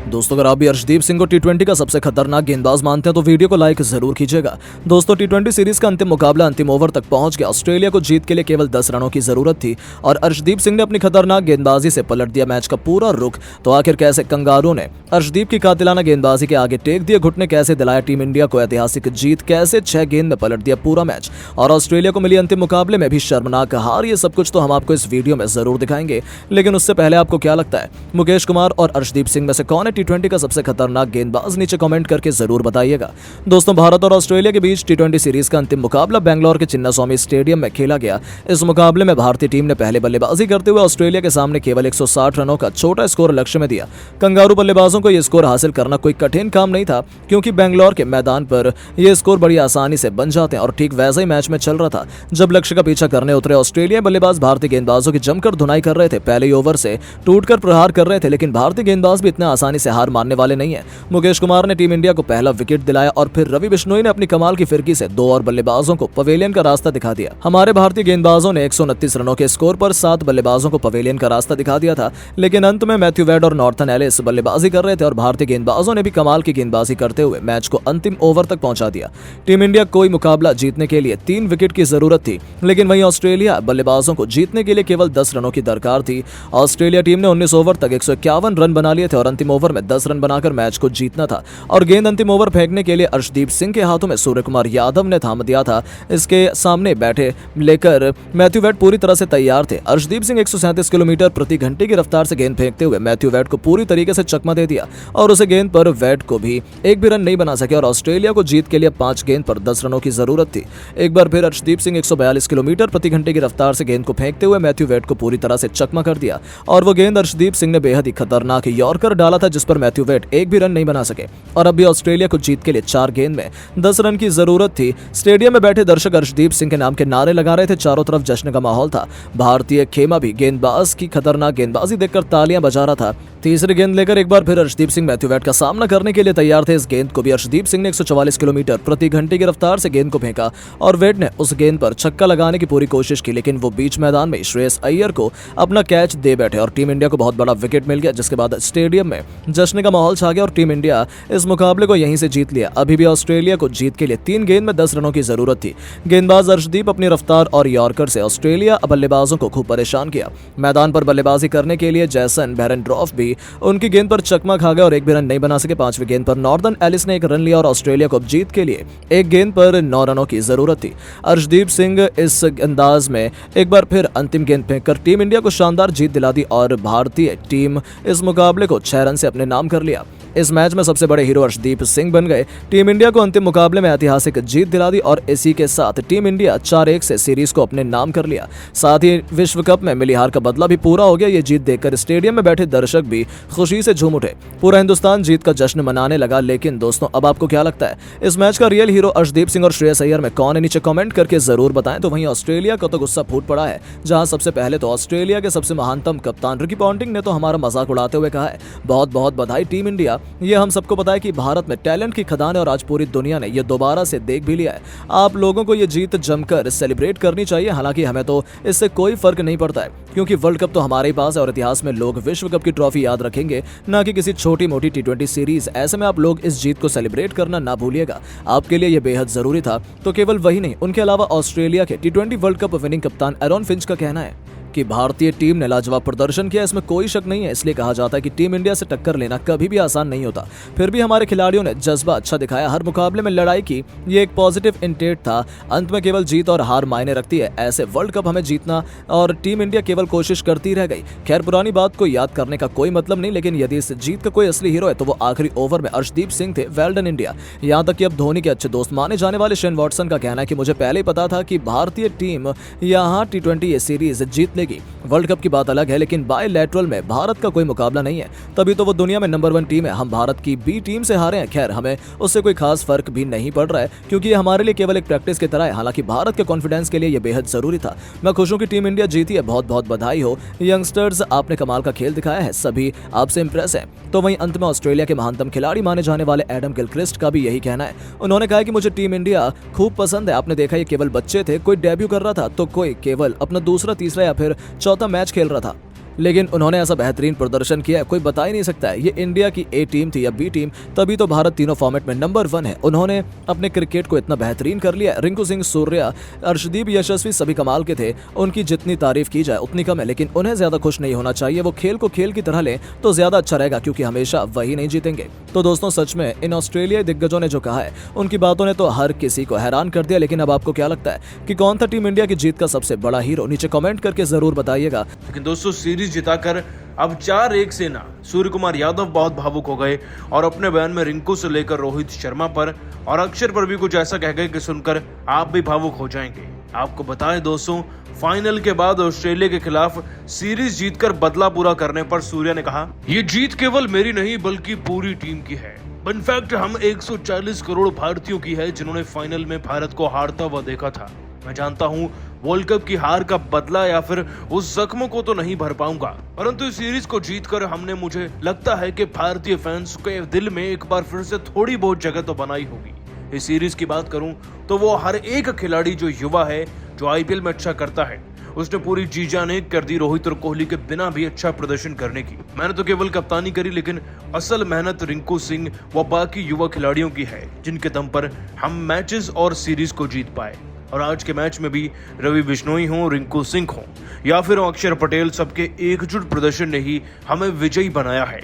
दोस्तों अगर आप भी अर्शदीप सिंह को टी20 का सबसे खतरनाक गेंदबाज मानते हैं तो वीडियो को लाइक जरूर कीजिएगा। दोस्तों टी20 सीरीज का अंतिम मुकाबला अंतिम ओवर तक पहुंच गया। ऑस्ट्रेलिया को जीत के लिए केवल 10 रनों की जरूरत थी और अर्शदीप सिंह ने अपनी खतरनाक गेंदबाजी से पलट दिया मैच का पूरा रुख। तो आखिर कैसे कंगारू ने अर्शदीप की कातिलाना गेंदबाजी के आगे टेक दिए घुटने, कैसे दिलाया टीम इंडिया को ऐतिहासिक जीत, कैसे 6 गेंद में पलट दिया पूरा मैच और ऑस्ट्रेलिया को मिली अंतिम मुकाबले में भी शर्मनाक हार, ये सब कुछ तो हम आपको इस वीडियो में जरूर दिखाएंगे। लेकिन उससे पहले आपको क्या लगता है, मुकेश कुमार और अर्शदीप सिंह में से कौन है टी20 का सबसे खतरनाक गेंदबाज? नीचे कमेंट करके जरूर बताइएगा। दोस्तों भारत और ऑस्ट्रेलिया के बीच टी20 सीरीज का अंतिम मुकाबला बेंगलोर के चिन्नास्वामी स्टेडियम में खेला गया। इस मुकाबले में भारतीय टीम ने पहले बल्लेबाजी करते हुए ऑस्ट्रेलिया के सामने केवल 160 रनों का छोटा स्कोर लक्ष्य में दिया। कंगारू बल्लेबाजों को यह स्कोर हासिल करना कोई कठिन काम नहीं था, क्योंकि बेंगलोर के मैदान पर यह स्कोर बड़ी आसानी से बन जाते हैं और ठीक वैसा ही मैच में चल रहा था। जब लक्ष्य का पीछा करने उतरे ऑस्ट्रेलिया बल्लेबाज भारतीय गेंदबाजों की जमकर धुनाई कर रहे थे, पहले ही ओवर से टूटकर प्रहार कर रहे थे, लेकिन भारतीय गेंदबाज भी इतना आसानी से हार मानने वाले नहीं है। मुकेश कुमार ने टीम इंडिया को पहला विकेट दिलाया और फिर रवि बिश्नोई ने अपनी कमाल की फिरकी से 2 और बल्लेबाजों को पवेलियन का रास्ता दिखा दिया। हमारे भारतीय गेंदबाजों ने 129 रनों के स्कोर पर 7 बल्लेबाजों को पवेलियन का रास्ता दिखा दिया था, लेकिन अंत में मैथ्यू वेड और नॉर्थन एलिस बल्लेबाजी कर रहे थे और भारतीय गेंदबाजों ने भी कमाल की गेंदबाजी करते हुए मैच को अंतिम ओवर तक पहुंचा दिया। टीम इंडिया कोई मुकाबला जीतने के लिए 3 विकेट की जरूरत थी, लेकिन वहीं ऑस्ट्रेलिया बल्लेबाजों को जीतने के लिए केवल 10 रनों की दरकार थी। ऑस्ट्रेलिया टीम ने 19 ओवर तक 151 रन बना लिए थे और अंतिम ओवर में 10 रन बनाकर मैच को जीतना था और गेंद अंतिम ओवर फेंकने के लिए अर्शदीप सिंह के हाथों में सूर्य कुमार यादव ने थाम दिया था। इसके सामने बैठे लेकर मैथ्यू वेड पूरी तरह से तैयार थे। अर्शदीप सिंह 137 किलोमीटर प्रति घंटे की रफ्तार से गेंद फेंकते हुए मैथ्यू वेड को पूरी तरीके से चकमा दे दिया और उसे गेंद पर वेड को भी एक भी रन नहीं बना सके और ऑस्ट्रेलिया को जीत के लिए 5 गेंद पर 10 रनों की जरूरत थी। एक बार फिर अर्शदीप सिंह 142 किलोमीटर प्रति घंटे की रफ्तार से गेंद को फेंकते हुए मैथ्यू वेड को पूरी तरह से चकमा कर दिया और वो गेंद अर्शदीप सिंह ने बेहद ही खतरनाक यॉर्कर डाला था, जिस पर मैथ्यू वेड एक भी रन नहीं बना सके और अब भी ऑस्ट्रेलिया को जीत के लिए 4 गेंद में 10 रन की जरूरत थी। स्टेडियम में बैठे दर्शक अर्शदीप सिंह के नाम के नारे लगा रहे थे, चारों तरफ जश्न का माहौल था। भारतीय खेमा भी गेंदबाज की खतरनाक गेंदबाजी देखकर तालियां बजा रहा था। तीसरी गेंद लेकर एक बार फिर अर्शदीप सिंह मैथ्यू वेड का सामना करने के लिए तैयार थे। इस गेंद को भी अर्शदीप सिंह ने 144 किलोमीटर प्रति घंटे की रफ्तार से गेंद को फेंका और वेड ने उस गेंद पर छक्का लगाने की पूरी कोशिश की, लेकिन वो बीच मैदान में श्रेयस अय्यर को अपना कैच दे बैठे और टीम इंडिया को बहुत बड़ा विकेट मिल गया, जिसके बाद स्टेडियम में जश्न का माहौल छा गया और टीम इंडिया इस मुकाबले को यहीं से जीत लिया। अभी भी ऑस्ट्रेलिया को जीत के लिए 3 गेंद में 10 रनों की जरूरत थी। गेंदबाज अर्शदीप अपनी रफ्तार और यॉर्कर से ऑस्ट्रेलिया बल्लेबाजों को खूब परेशान किया। मैदान पर बल्लेबाजी करने के लिए जैसन बेरेंड्रॉफ भी उनकी गेंद पर चकमा खा गए और एक भी रन नहीं बना सके। 5वीं गेंद पर नॉर्थन एलिस ने 1 रन लिया और ऑस्ट्रेलिया को अब जीत के लिए 1 गेंद पर 9 रनों की जरूरत थी। अर्शदीप सिंह इस अंदाज में एक बार फिर अंतिम गेंद फेंककर टीम इंडिया को शानदार जीत दिला दी और भारतीय टीम इस मुकाबले को 6 रन से अपने नाम कर लिया। इस मैच में सबसे बड़े हीरो अर्शदीप सिंह बन गए। टीम इंडिया को अंतिम मुकाबले में ऐतिहासिक जीत दिला दी और इसी के साथ टीम इंडिया 4-1 से सीरीज को अपने नाम कर लिया। साथ ही विश्व कप में मिली हार का बदला भी पूरा हो गया। ये जीत देखकर स्टेडियम में बैठे दर्शक भी खुशी से झूम उठे। पूरा हिंदुस्तान जीत का जश्न मनाने लगा। लेकिन दोस्तों अब आपको क्या लगता है, इस मैच का रियल हीरो अर्शदीप सिंह और श्रेयस अय्यर में कौन है? नीचे कमेंट करके जरूर बताएं। तो वहीं ऑस्ट्रेलिया का तो गुस्सा फूट पड़ा है, जहां सबसे पहले तो ऑस्ट्रेलिया के सबसे महानतम कप्तान रिकी पॉन्टिंग ने तो हमारा मजाक उड़ाते हुए कहा है, बहुत बहुत बधाई टीम इंडिया। ये हम सबको पता है कि भारत में टैलेंट की खदान है और आज पूरी दुनिया ने ये दोबारा से देख भी लिया है। आप लोगों को ये जीत जमकर सेलिब्रेट करनी चाहिए। हालांकि हमें तो इससे कोई फर्क नहीं पड़ता है, क्योंकि वर्ल्ड कप तो हमारे ही पास है और इतिहास में लोग विश्व कप की ट्रॉफी याद रखेंगे, ना कि किसी छोटी मोटी टी20 सीरीज। ऐसे में आप लोग इस जीत को सेलिब्रेट करना ना भूलिएगा, आपके लिए यह बेहद जरूरी था। तो केवल वही नहीं, उनके अलावा ऑस्ट्रेलिया के टी20 वर्ल्ड कप विनिंग कप्तान एरॉन फिंच का कहना है कि भारतीय टीम ने लाजवाब प्रदर्शन किया, इसमें कोई शक नहीं है। इसलिए कहा जाता है कि टीम इंडिया से टक्कर लेना कभी भी आसान नहीं होता। फिर भी हमारे खिलाड़ियों ने जज्बा अच्छा दिखाया, हर मुकाबले में लड़ाई की। ये एक पॉजिटिव इंटेट था। अंत में केवल जीत और हार मायने रखती है। ऐसे वर्ल्ड कप हमें जीतना और टीम इंडिया केवल कोशिश करती रह गई। खैर, पुरानी बात को याद करने का कोई मतलब नहीं, लेकिन यदि इस जीत का कोई असली हीरो है तो वो आखिरी ओवर में अर्शदीप सिंह थे। Well done India. यहाँ तक कि अब धोनी के अच्छे दोस्त माने जाने वाले शेन वॉटसन का कहना है कि मुझे पहले ही पता था कि भारतीय टीम यहाँ टी20 ये सीरीज जीत लेगी। वर्ल्ड कप की बात अलग है, लेकिन बायलैटरल में भारत का कोई मुकाबला नहीं है, तभी तो वो दुनिया में नंबर 1 टीम है। हम भारत की बी टीम से हारे हैं। खैर, हमें उससे कोई खास फर्क भी नहीं पड़ रहा है, क्योंकि ये हमारे लिए केवल एक प्रैक्टिस की तरह है। हालांकि भारत के कॉन्फिडेंस के लिए ये बेहद जरूरी था। मैं खुश हूं कि टीम इंडिया जीती है। बहुत बहुत बधाई हो यंगस्टर्स, आपने कमाल का खेल दिखाया है। सभी आपसे इंप्रेस है। तो वहीं अंत में ऑस्ट्रेलिया के महानतम खिलाड़ी माने जाने वाले एडम गिलक्रिस्ट का भी यही कहना है। उन्होंने कहा कि मुझे टीम इंडिया खूब पसंद है। आपने देखा ये केवल बच्चे थे, कोई डेब्यू कर रहा था तो कोई केवल अपना दूसरा, तीसरा या फिर चौथा मैच खेल रहा था। लेकिन उन्होंने ऐसा बेहतरीन प्रदर्शन किया कोई बता ही नहीं सकता है। ये इंडिया की ए टीम थी या बी टीम, तभी तो भारत तीनों फॉर्मेट में नंबर 1 है। उन्होंने अपने क्रिकेट को इतना बेहतरीन कर लिया। रिंकू सिंह, सूर्या, अर्शदीप, यशस्वी सभी कमाल के थे। उनकी जितनी तारीफ की जाए उतनी कम है, लेकिन उन्हें ज्यादा खुश नहीं होना चाहिए। वो खेल को खेल की तरह लें तो ज्यादा अच्छा रहेगा, क्योंकि हमेशा वही नहीं जीतेंगे। तो दोस्तों सच में इन ऑस्ट्रेलियाई दिग्गजों ने जो कहा है उनकी बातों ने तो हर किसी को हैरान कर दिया। लेकिन अब आपको क्या लगता है कि कौन था टीम इंडिया की जीत का सबसे बड़ा हीरो? नीचे कमेंट करके जरूर बताइएगा। लेकिन दोस्तों सीरीज जिताकर अब 4-1 से ना सूर्य कुमार यादव बहुत भावुक हो गए और अपने बयान में रिंकू से लेकर रोहित शर्मा पर और अक्षर पर भी कुछ ऐसा कह गए कि सुनकर आप भी भावुक हो जाएंगे। आपको बताएं दोस्तों, फाइनल के बाद ऑस्ट्रेलिया के खिलाफ सीरीज जीतकर बदला पूरा करने पर सूर्या ने कहा, ये जीत केवल मेरी नहीं बल्कि पूरी टीम की है। इनफैक्ट हम 140 करोड़ भारतीयों की है जिन्होंने फाइनल में भारत को हारता हुआ देखा था। मैं जानता हूँ वर्ल्ड कप की हार का बदला या फिर उस जख्म को तो नहीं भर पाऊंगा, परंतु इस सीरीज को जीतकर हमने, मुझे लगता है कि भारतीय फैंस के दिल में एक बार फिर से थोड़ी बहुत जगह तो बनाई होगी। इस सीरीज की बात करूं तो वो हर एक खिलाड़ी जो युवा है, जो आईपीएल में अच्छा करता है, उसने पूरी जी जान कर दी रोहित और कोहली के बिना भी अच्छा प्रदर्शन करने की। मैंने तो केवल कप्तानी करी, लेकिन असल मेहनत रिंकू सिंह व बाकी युवा खिलाड़ियों की है, जिनके दम पर हम मैचेस और सीरीज को जीत पाए। और आज के मैच में भी रवि बिश्नोई हो, रिंकू सिंह हो या फिर अक्षर पटेल, सबके एकजुट प्रदर्शन ने ही हमें विजयी बनाया है।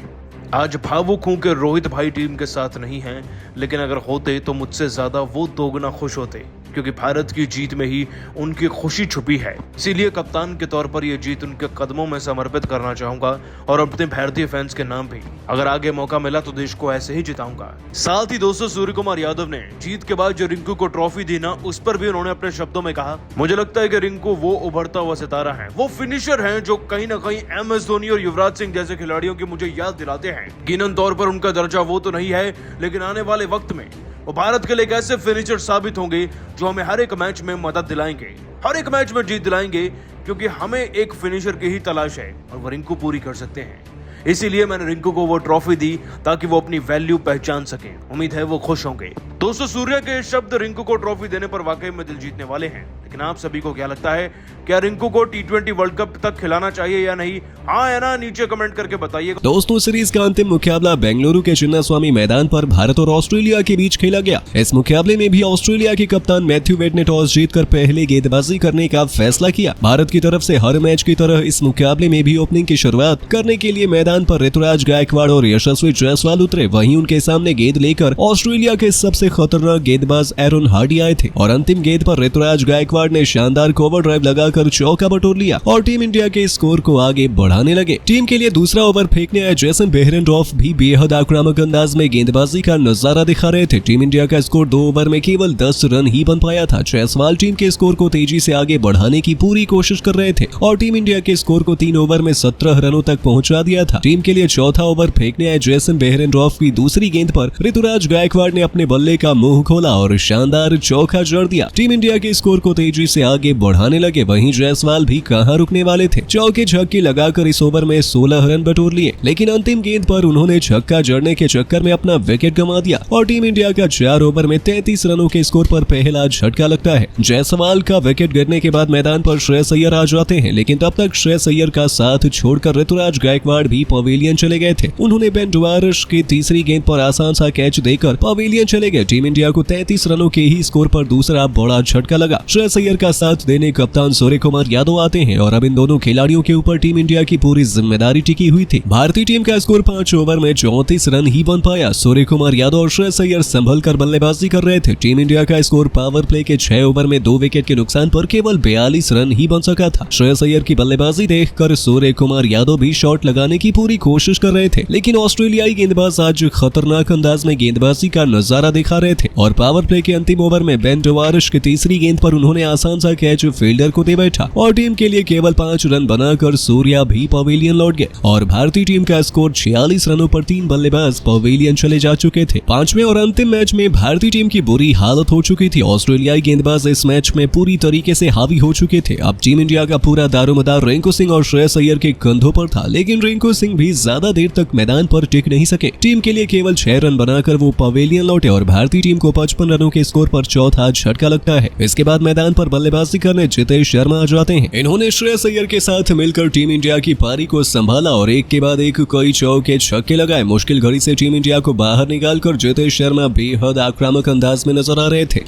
आज भावुक हूं कि रोहित भाई टीम के साथ नहीं हैं, लेकिन अगर होते तो मुझसे ज्यादा वो दोगुना खुश होते, क्योंकि भारत की जीत में ही उनकी खुशी छुपी है। इसीलिए कप्तान के तौर पर यह जीत उनके कदमों में समर्पित करना चाहूंगा और अपने भारतीय फैंस के नाम भी। अगर आगे मौका मिला तो देश को ऐसे ही जिताऊंगा। साथ ही दोस्तों सूर्य कुमार यादव ने जीत के बाद जो रिंकू को ट्रॉफी दी ना, उस पर भी उन्होंने अपने शब्दों में कहा, मुझे लगता है कि रिंकू वो उभरता हुआ सितारा है, वो फिनिशर है जो कहीं ना कहीं MS धोनी और युवराज सिंह जैसे खिलाड़ियों की मुझे याद दिलाते हैं। यकीनन तौर पर उनका दर्जा वो तो नहीं है, लेकिन आने वाले वक्त में वो भारत के लिए एक ऐसे फिनिशर साबित होंगे जो हमें हर एक मैच में मदद दिलाएंगे, हर एक मैच में जीत दिलाएंगे, क्योंकि हमें एक फिनिशर की ही तलाश है और वो रिंकू पूरी कर सकते हैं। इसीलिए मैंने रिंकू को वो ट्रॉफी दी ताकि वो अपनी वैल्यू पहचान सके। उम्मीद है वो खुश होंगे। दोस्तों सूर्या के शब्द रिंकू को ट्रॉफी देने पर वाकई में दिल जीतने वाले हैं, लेकिन आप सभी को क्या लगता है, क्या रिंकू को T20 वर्ल्ड कप तक खिलाना चाहिए या नहीं? हाँ या ना, नीचे कमेंट करके बताइए। दोस्तों सीरीज का अंतिम मुकाबला बेंगलुरु के चिन्नास्वामी मैदान पर भारत और ऑस्ट्रेलिया के बीच खेला गया। इस मुकाबले में भी ऑस्ट्रेलिया के कप्तान मैथ्यू वेड ने टॉस जीतकर पहले गेंदबाजी करने का फैसला किया। भारत की तरफ से हर मैच की तरह इस मुकाबले में भी ओपनिंग की शुरुआत करने के लिए मैदान पर ऋतुराज गायकवाड़ और यशस्वी जायसवाल उतरे। वहीं उनके सामने गेंद लेकर ऑस्ट्रेलिया के सबसे खतरनाक गेंदबाज एरन हार्डी आए थे और अंतिम गेंद पर ऋतुराज गायकवाड़ ने शानदार कवर ड्राइव लगाकर चौका बटोर लिया और टीम इंडिया के स्कोर को आगे बढ़ाने लगे। टीम के लिए दूसरा ओवर फेंकने आए जेसन बेहरेनडॉर्फ भी बेहद आक्रामक अंदाज में गेंदबाजी का नजारा दिखा रहे थे। टीम इंडिया का स्कोर 2 ओवर में केवल 10 रन ही बन पाया था। जायसवाल टीम के स्कोर को तेजी से आगे बढ़ाने की पूरी कोशिश कर रहे थे और टीम इंडिया के स्कोर को 3 ओवर में 17 रनों तक पहुंचा दिया था। टीम के लिए चौथा ओवर फेंकने आए जेसन बेहरेनडॉर्फ की दूसरी गेंद पर ऋतुराज गायकवाड़ ने अपने बल्ले का मुंह खोला और शानदार चौका जड़ दिया। टीम इंडिया के स्कोर को तेजी से आगे बढ़ाने लगे। वहीं जायसवाल भी कहां रुकने वाले थे, चौके छक्के लगाकर इस ओवर में 16 रन बटोर लिए, लेकिन अंतिम गेंद पर उन्होंने छक्का जड़ने के चक्कर में अपना विकेट गंवा दिया और टीम इंडिया का 4 ओवर में 33 रनों के स्कोर पर पहला झटका लगता है। जायसवाल का विकेट गिरने के बाद मैदान पर श्रेयस अय्यर आ जाते हैं, लेकिन तब तक श्रेयस अय्यर का साथ छोड़कर ऋतुराज गायकवाड़ भी पवेलियन चले गए थे। उन्होंने बेन डुवार्श की तीसरी गेंद पर आसान सा कैच देकर पवेलियन चले गए। टीम इंडिया को 33 रनों के ही स्कोर पर दूसरा बड़ा झटका लगा। श्रेयस अय्यर का साथ देने कप्तान सूर्य कुमार यादव आते हैं और अब इन दोनों खिलाड़ियों के ऊपर टीम इंडिया की पूरी जिम्मेदारी टिकी हुई थी। भारतीय टीम का स्कोर 5 ओवर में 34 रन ही बन पाया। सूर्य कुमार यादव और श्रेयस अय्यर संभल कर बल्लेबाजी कर रहे थे। टीम इंडिया का स्कोर पावर प्ले के 6 ओवर में 2 विकेट के नुकसान पर केवल 42 रन ही बन सका था। श्रेयस अय्यर की बल्लेबाजी देखकर सूर्य कुमार यादव भी शॉट लगाने की पूरी कोशिश कर रहे थे, लेकिन ऑस्ट्रेलियाई गेंदबाज आज खतरनाक अंदाज में गेंदबाजी का नजारा दिखा रहे थे और पावर प्ले के अंतिम ओवर में बेन डुवार्श की तीसरी गेंद पर उन्होंने आसान सा कैच फील्डर को दे बैठा और टीम के लिए केवल 5 रन बनाकर सूर्या भी पवेलियन लौट गए और भारतीय टीम का स्कोर 46 रनों पर 3 बल्लेबाज पवेलियन चले जा चुके थे। 5वें और अंतिम मैच में भारतीय टीम की बुरी हालत हो चुकी थी। ऑस्ट्रेलियाई गेंदबाज इस मैच में पूरी तरीके से हावी हो चुके थे। अब टीम इंडिया का पूरा दारोमदार रिंकू सिंह और श्रेयस अय्यर के कंधों पर था, लेकिन रिंकू सिंह भी ज्यादा देर तक मैदान पर टिक नहीं सके। टीम के लिए केवल 6 रन बनाकर वो पवेलियन लौटे और भारतीय टीम को 55 रनों के स्कोर पर चौथा झटका लगता है। इसके बाद मैदान पर बल्लेबाजी करने जितेश शर्मा आ जाते हैं। इन्होंने श्रेयस अय्यर के साथ मिलकर टीम इंडिया की पारी को संभाला और एक के बाद एक कई चौके छक्के लगाए। मुश्किल घड़ी से टीम इंडिया को बाहर निकालकर जितेश शर्मा बेहद आक्रामक अंदाज में नजर आ रहे थे